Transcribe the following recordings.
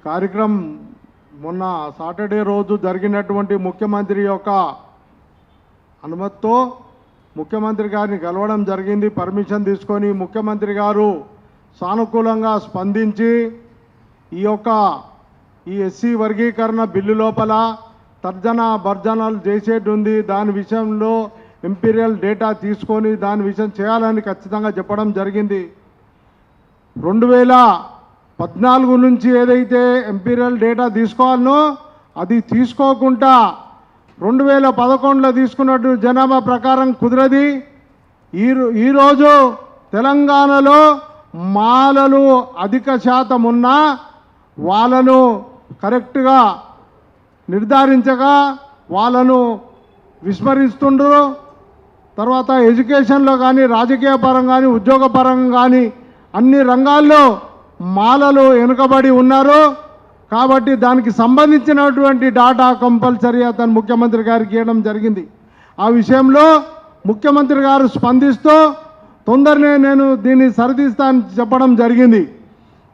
కార్యక్రమం మొన్న సాటర్డే రోజు జరిగినటువంటి ముఖ్యమంత్రి యొక్క అనుమతితో ముఖ్యమంత్రి గారిని కలవడం జరిగింది. పర్మిషన్ తీసుకొని ముఖ్యమంత్రి గారు సానుకూలంగా స్పందించి ఈ ఎస్సీ వర్గీకరణ బిల్లు లోపల తర్జన భర్జనాలు చేసేది ఉంది. దాని విషయంలో ఎంపీరియల్ డేటా తీసుకొని దాని విషయం చేయాలని ఖచ్చితంగా చెప్పడం జరిగింది. 2014 నుంచి ఏదైతే ఎంపీరియల్ డేటా తీసుకోవాలనో అది తీసుకోకుండా 2011లో తీసుకున్నట్టు జనాభా ప్రకారం కుదరది. ఈరోజు తెలంగాణలో మాలలు అధిక శాతం ఉన్నా వాళ్ళను కరెక్ట్గా నిర్ధారించగా వాళ్ళను విస్మరిస్తుండ్రు. తర్వాత ఎడ్యుకేషన్లో కానీ రాజకీయ పరంగా కానీ ఉద్యోగ పరంగా కానీ అన్ని రంగాల్లో మాలలు వెనుకబడి ఉన్నారు. కాబట్టి దానికి సంబంధించినటువంటి డాటా కంపల్సరీ అతను ముఖ్యమంత్రి గారికి ఇవ్వడం జరిగింది. ఆ విషయంలో ముఖ్యమంత్రి గారు స్పందిస్తూ తొందరనే నేను దీన్ని సరిదిస్తానని చెప్పడం జరిగింది.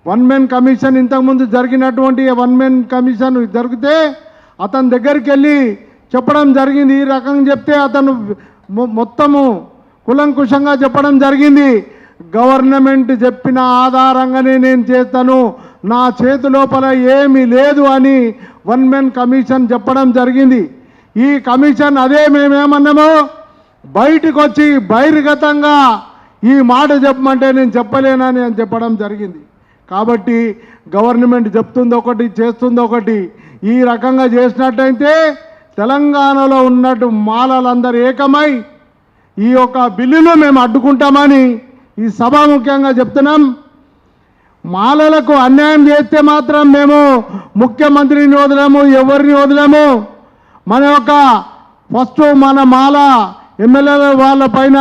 వన్ మెన్ కమిషన్ ఇంతకుముందు జరిగినటువంటి వన్ మెన్ కమిషన్ జరిగితే అతని దగ్గరికి వెళ్ళి చెప్పడం జరిగింది. ఈ రకంగా చెప్తే అతను మొత్తము కులంకుశంగా చెప్పడం జరిగింది. గవర్నమెంట్ చెప్పిన ఆధారంగానే నేను చేస్తాను, నా చేతి లోపల ఏమీ లేదు అని వన్ మెన్ కమిషన్ చెప్పడం జరిగింది. ఈ కమిషన్ అదే మేమేమన్నామో బయటకు వచ్చి బహిర్గతంగా ఈ మాట చెప్పమంటే నేను చెప్పలేనని అని చెప్పడం జరిగింది. కాబట్టి గవర్నమెంట్ చెప్తుంది ఒకటి, చేస్తుంది ఒకటి. ఈ రకంగా చేసినట్టయితే తెలంగాణలో ఉన్నట్టు మాలలందరూ ఏకమై ఈ యొక్క బిల్లును మేము అడ్డుకుంటామని ఈ సభాముఖ్యంగా చెప్తున్నాం. మాలలకు అన్యాయం చేస్తే మాత్రం మేము ముఖ్యమంత్రిని వదలము, ఎవరిని వదలము. మన యొక్క ఫస్ట్ మన మాల ఎమ్మెల్యేల వాళ్ళ పైన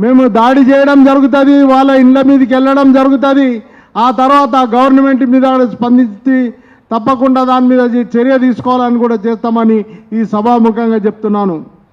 మేము దాడి చేయడం జరుగుతుంది, వాళ్ళ ఇండ్ల మీదకి వెళ్ళడం జరుగుతుంది. ఆ తర్వాత గవర్నమెంట్ మీద స్పందించి తప్పకుండా దాని మీద చర్య తీసుకోవాలని కూడా చేస్తామని ఈ సభాముఖంగా చెప్తున్నాను.